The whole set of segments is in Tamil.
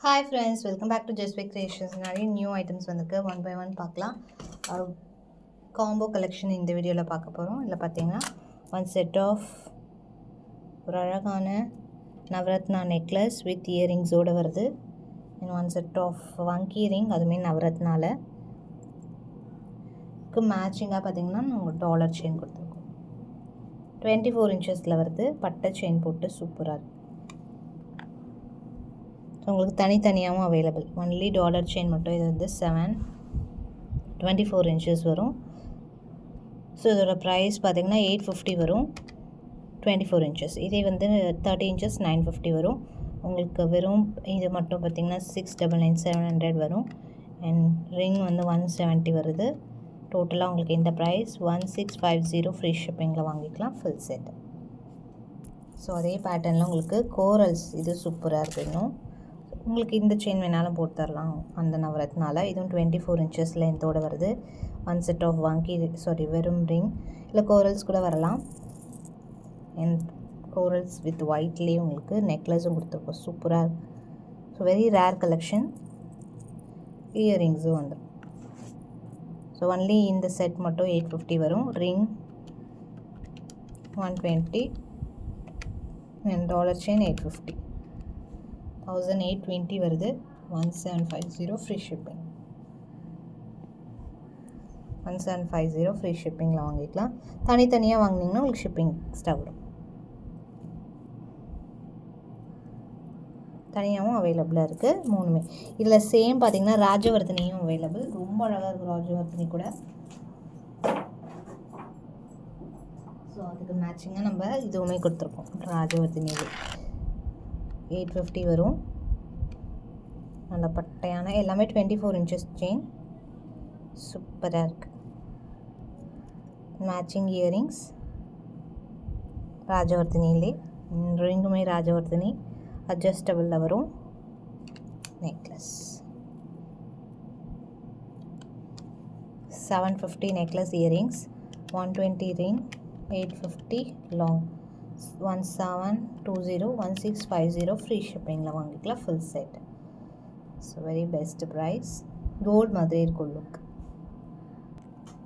Hi friends, welcome back to just creations. நிறைய நியூ ஐட்டம்ஸ் வந்துருக்கு. ஒன் பை ஒன் பார்க்கலாம். காம்போ கலெக்ஷன் இந்த வீடியோவில் பார்க்க போகிறோம். இதில் பார்த்தீங்கன்னா ஒன் செட் ஆஃப் ஒரு அழகான நவரத்னா நெக்லஸ் வித் இயரிங்ஸோடு வருது. அண்ட் ஒன் செட் ஆஃப் வங்கி ரிங், அதுவுமே நவரத்னாவில் மேட்சிங்காக பார்த்தீங்கன்னா நாங்கள் டாலர் செயின் கொடுத்துருக்கோம். 24 இன்ச்சஸில் வருது. பட்டை செயின் போட்டு சூப்பராக இருக்குது. உங்களுக்கு தனித்தனியாகவும் அவைலபிள். ஒன்லி டாலர் செயின் மட்டும். இது வந்து 24 இன்ச்சஸ் வரும். ஸோ இதோட ப்ரைஸ் பார்த்திங்கன்னா 850 வரும். 24 இன்ச்சஸ். இதே வந்து 30 இன்ச்சஸ் 950 வரும். உங்களுக்கு வெறும் இது மட்டும் பார்த்திங்கன்னா 699 700 வரும். அண்ட் ரிங் வந்து 170 வருது. டோட்டலாக உங்களுக்கு இந்த ப்ரைஸ் 1650 ஃப்ரீ ஷிப்பிங்கில் வாங்கிக்கலாம் ஃபுல் செட். ஸோ அதே பேட்டர்னில் உங்களுக்கு கோரல்ஸ் இது சூப்பராக இருக்குது. இன்னும் உங்களுக்கு இந்த செயின் வேணாலும் போட்டு தரலாம் அந்த நவரத்னால. இதுவும் 24 இன்ச்சஸ் லென்த்தோடு வருது. ஒன் செட் ஆஃப் வங்கி வெறும் ரிங் இல்லை கோரல்ஸ் கூட வரலாம். அண்ட் கோரல்ஸ் வித் ஒயிட்லேயே உங்களுக்கு நெக்லஸும் கொடுத்துருக்கோம். சூப்பராக. So very rare collection. இயரிங்ஸும் வந்துடும். ஸோ ஒன்லி இந்த செட் மட்டும் 850 வரும். Ring 120 and dollar chain 850. 1820 வருது. 1750 ஃப்ரீ ஷிப்பிங். 1750 ஃப்ரீ ஷிப்பிங்கில் வாங்கிக்கலாம். தனித்தனியாக வாங்கினீங்கன்னா உங்களுக்கு ஷிப்பிங் எக்ஸ்ட்ரா வரும். தனியாகவும் அவைலபிளாக இருக்குது மூணுமே. இதில் சேம் பார்த்திங்கன்னா ராஜவர்த்தினியும் அவைலபிள். ரொம்ப அழகாக இருக்குது ராஜவர்த்தினி கூட. ஸோ அதுக்கு மேட்சிங்காக நம்ம இதுவுமே கொடுத்துருக்கோம். ராஜவர்த்தினி 850 வரும். நல்ல பட்டையான எல்லாமே 24 இன்ச்சஸ் செயின். சூப்பராக இருக்குது. Matching earrings ராஜவர்த்தினிலே. ரிங்குமே ராஜவர்த்தினி அட்ஜஸ்டபிளில் வரும். Necklace 750 necklace earrings. 120 ring. 850 long. 1720 1650 free ஷிப்பிங்கில் வாங்கிக்கலாம் full set. So very best price. Gold மாதிரி இருக்கும் லுக்.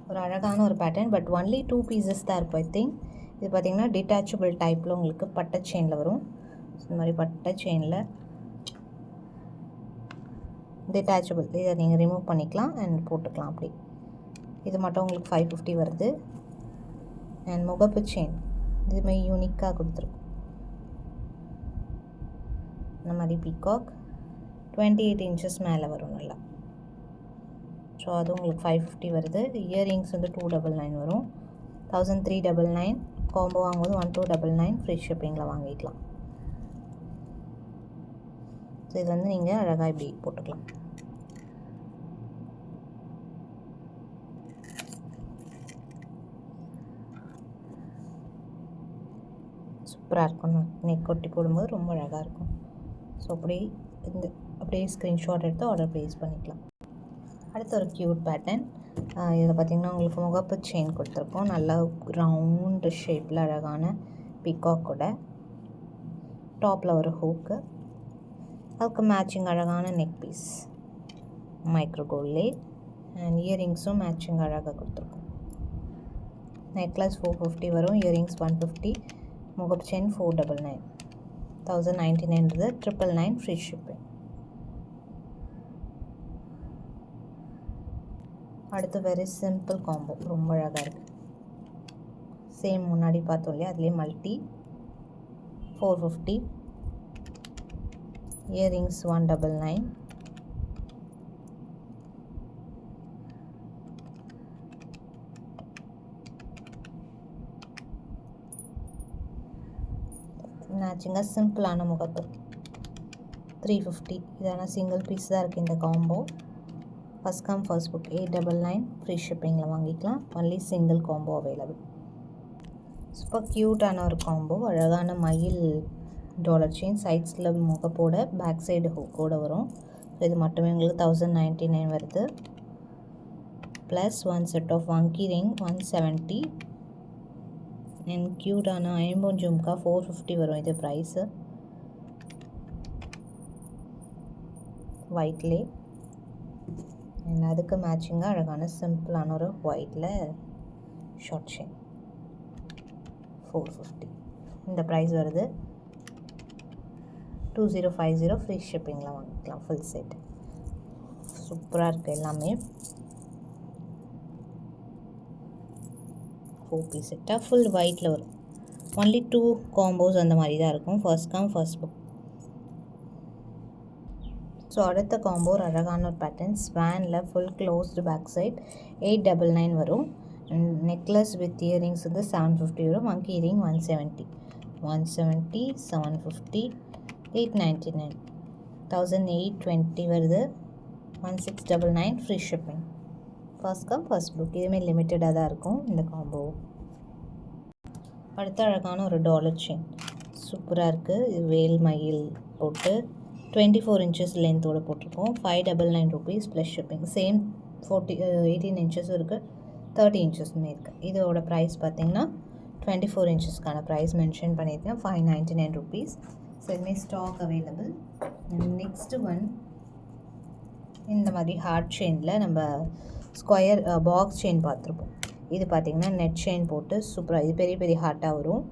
ஒரு அழகான ஒரு பேட்டர்ன். பட் ஒன்லி 2 பீசஸ் தான் இருக்கும் ஐ திங்க். இது பார்த்திங்கன்னா டிட்டாச்சபிள் டைப்பில் உங்களுக்கு பட்டை செயினில் வரும். ஸோ இந்த மாதிரி பட்டை செயினில் டிட்டாச்சபிள். இதை நீங்கள் ரிமூவ் பண்ணிக்கலாம் அண்ட் போட்டுக்கலாம் அப்படி. இது மட்டும் உங்களுக்கு 550 வருது. அண்ட் முகப்பு செயின் இதுமாதிரி யூனிக்காக கொடுத்துருக்கும். இந்த மாதிரி பீகாக் 28 இன்ச்சஸ் மேலே வரும் நல்லா. ஸோ அது உங்களுக்கு 550 வருது. இயரிங்ஸ் வந்து 299 வரும். 1399. காம்போ வாங்கும்போது 1299 ஃப்ரீ ஷிப்பிங்கில் வாங்கிக்கலாம். ஸோ இது வந்து நீங்கள் அழகாக இப்படி போட்டுக்கலாம். சூப்பராக இருக்கும். நெக் கொட்டி போடும்போது ரொம்ப அழகாக இருக்கும். ஸோ அப்படியே ஸ்க்ரீன்ஷாட் எடுத்து ஆர்டர் ப்ளேஸ் பண்ணிக்கலாம். அடுத்த ஒரு க்யூட் பேட்டர்ன். இதில் பார்த்திங்கன்னா உங்களுக்கு முகப்பு செயின் கொடுத்துருக்கோம். நல்லா ரவுண்டு ஷேப்பில் அழகான பீகாக் கூட. டாப்பில் ஒரு ஹூக்கு. அதுக்கு மேட்சிங் அழகான நெக் பீஸ் மைக்ரோ கோல்ட்லே. அண்ட் இயரிங்ஸும் மேட்சிங் அழகாக கொடுத்துருக்கோம். நெக்லஸ் 450 வரும். இயரிங்ஸ் 150. முகப்பு செயின் 499. 1099 999 free shipping. அடுத்து வெரி சிம்பிள் காம்போ. ரொம்ப அழகாக இருக்குது. சேம் முன்னாடி பார்த்தோம் இல்லையா, அதுலேயே மல்டி 450. இயரிங்ஸ் 199. மேட்சிங்காக சிம்பிளான முகப்பு 350. இதான சிங்கிள் பீஸ் தான் இருக்குது இந்த combo. First come first book 899 ஃப்ரீ ஷிப்பிங்கில் வாங்கிக்கலாம். Only single combo available. Super க்யூட்டான ஒரு காம்போ. அழகான மயில் டாலர் செயின். சைட்ஸில் முகப்போட பேக் சைடு ஹூக்கோடு வரும். ஸோ இது மட்டுமே உங்களுக்கு 1099 வருது. ப்ளஸ் ஒன் செட் ஆஃப் வங்கி ரிங் 170. அண்ட் க்யூட்டான ஐம்பொன் ஜும்கா 450 வரும் இது ப்ரைஸு. ஒயிட்லே. அண்ட் அதுக்கு மேட்சிங்காக அழகான சிம்பிளான ஒரு ஒயிட்டில் ஷார்ட் செயின் 450. இந்த ப்ரைஸ் வருது 2050. ஃப்ரீ ஷிப்பிங்கில் வாங்கிக்கலாம் ஃபுல் செட். சூப்பராக இருக்குது எல்லாமே. 4 பீஸ் செட்டாக ஃபுல் ஒயிட்டில் வரும். ஒன்லி 2 காம்போஸ் அந்த மாதிரி தான் இருக்கும். First come first book. So அடுத்த காம்போ ஒரு அழகான ஒரு பேட்டர்ன் ஸ்வானில் ஃபுல் க்ளோஸ்டு பேக் சைட் 899 வரும். அண்ட் நெக்லஸ் வித் இயரிங்ஸ் வந்து 750 வரும். மங்கி இயரிங் 170, 750, 899, 1820 வருது. 1699 free shipping. First come first book. இதுவுமே லிமிட்டடாக தான் இருக்கும் இந்த காம்போ. அடுத்த அழகான ஒரு டாலர் செயின் சூப்பராக இருக்குது. இது வேல் மயில் போட்டு 24 இன்ச்சஸ் லென்த்தோடு போட்டிருக்கோம். 599 rupees ப்ளஸ் ஷிப்பிங். சேம் 18 இன்ச்சஸும் இருக்குது, 30 இன்ச்சஸுமே இருக்குது. இதோட ப்ரைஸ் பார்த்திங்கன்னா 24 இன்ச்சஸ்க்கான ப்ரைஸ் மென்ஷன் பண்ணியிருக்கேன், 599 rupees. ஸோ இதுமாரி ஸ்டாக் அவைலபிள். நெக்ஸ்ட்டு ஒன் இந்த மாதிரி ஹார்ட் செயினில் நம்ம ஸ்கொயர் பாக்ஸ் செயின் பார்த்துருப்போம். இது பார்த்திங்கன்னா நெட் செயின் போட்டு சூப்பராக, இது பெரிய பெரிய ஹார்ட்டாக வரும்.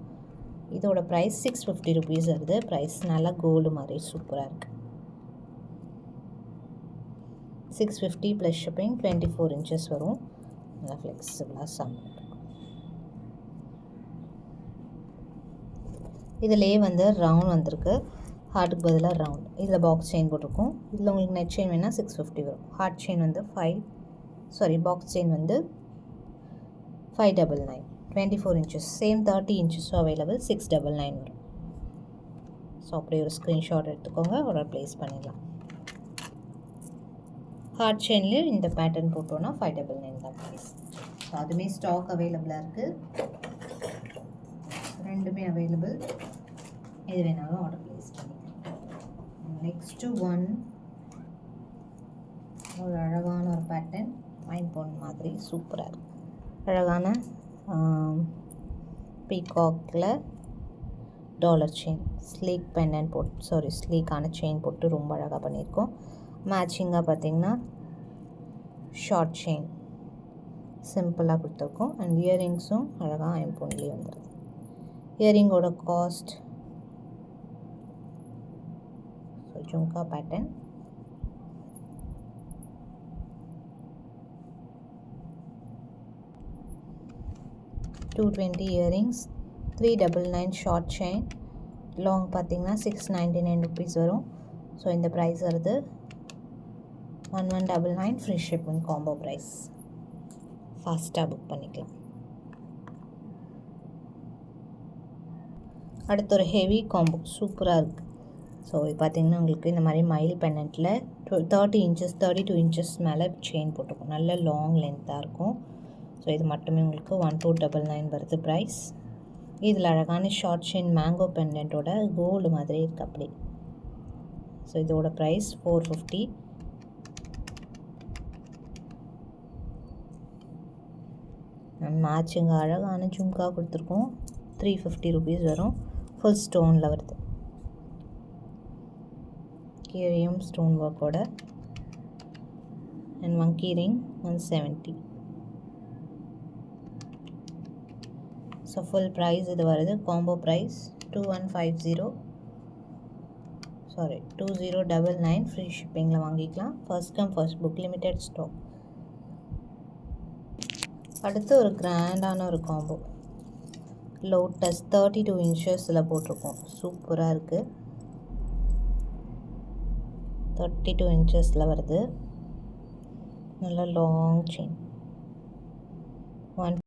இதோட ப்ரைஸ் 650 rupees வருது. ப்ரைஸ் நல்லா கோல்டு மாதிரி சூப்பராக இருக்குது. 650 ப்ளஸ் ஷிப்பிங். 24 இன்ச்சஸ் வரும். நல்லா ஃப்ளெக்சிபிளாக சாப்பிட்டு இதிலே வந்து ரவுண்ட் வந்திருக்கு. ஹார்ட்டுக்கு பதிலாக ரவுண்ட். இதில் பாக்ஸ் செயின் போட்டிருக்கோம். இதில் உங்களுக்கு நெட் செயின் வேணால் 650 வரும். ஹார்ட் செயின் வந்து பாக்ஸ் செயின் வந்து 599, 24 inches. Same 30 inches available. 699 வரும். ஸோ அப்படியே ஒரு ஸ்க்ரீன்ஷாட் எடுத்துக்கோங்க, ஆர்டர் ப்ளேஸ் பண்ணிடலாம். ஹார்ட் செயின்லேயும் இந்த பேட்டர்ன் போட்டோன்னா 599 தான் ப்ரைஸ். ஸோ அதுவுமே ஸ்டாக் அவைலபிளாக இருக்குது. ரெண்டுமே அவைலபிள். எது வேணாலும் ஆர்டர் ப்ளேஸ் பண்ணிக்கலாம். நெக்ஸ்ட்டு ஒன் ஒரு அழகான ஒரு பேட்டர்ன் மைன் போன் மாதிரி சூப்பராக இருக்குது. அழகான பீகாக்கில் டாலர் செயின் ஸ்லீக் பெண்டன்ட் போட்டு ஸ்லீக்கான செயின் போட்டு ரொம்ப அழகாக பண்ணியிருக்கோம். மேட்சிங்காக பார்த்திங்கன்னா ஷார்ட் செயின் சிம்பிளாக கொடுத்துருக்கோம். அண்ட் இயரிங்ஸும் அழகாக ஐம்பொன்லேயே வந்துடுது. இயரிங்கோட cost jhumka pattern 220 earrings, 399 short chain. Long பார்த்திங்கன்னா 699 rupees வரும். ஸோ இந்த ப்ரைஸ் வருது 1199 ஃப்ரீ ஷிப்பிங். Combo price. ஃபாஸ்ட்டாக புக் பண்ணிக்கலாம். அடுத்த ஒரு ஹெவி காம்போ சூப்பராக இருக்குது. ஸோ இது பார்த்திங்கன்னா உங்களுக்கு இந்த மாதிரி மயில் பெண்டன்ட்டில் 32 inches மேலே செயின் போட்டிருக்கும். நல்ல லாங் லென்த்தாக இருக்கும். ஸோ இது மட்டுமே உங்களுக்கு 1299 வருது ப்ரைஸ். இதில் அழகான ஷார்ட் செயின் மேங்கோ பெண்டன்ட்டோட கோல்டு மாதிரி இருக்குது அப்படி. ஸோ இதோட ப்ரைஸ் 450. மேட்சிங் அழகான ஜும்கா கொடுத்துருக்கோம். 350 rupees வரும். ஃபுல் ஸ்டோனில் வருது. கீழேயும் ஸ்டோன் ஒர்க்கோட. And monkey ring 170. So full price இது வருது. காம்போ ப்ரைஸ் 2099 ஃப்ரீ ஷிப்பிங்கில் வாங்கிக்கலாம். First come first book, limited stock. அடுத்து ஒரு கிராண்டான ஒரு காம்போ லோட்டஸ் 32 inchஸில் போட்டிருக்கோம். சூப்பராக இருக்குது. 32 inchஸில் வருது. நல்ல லாங் செயின்.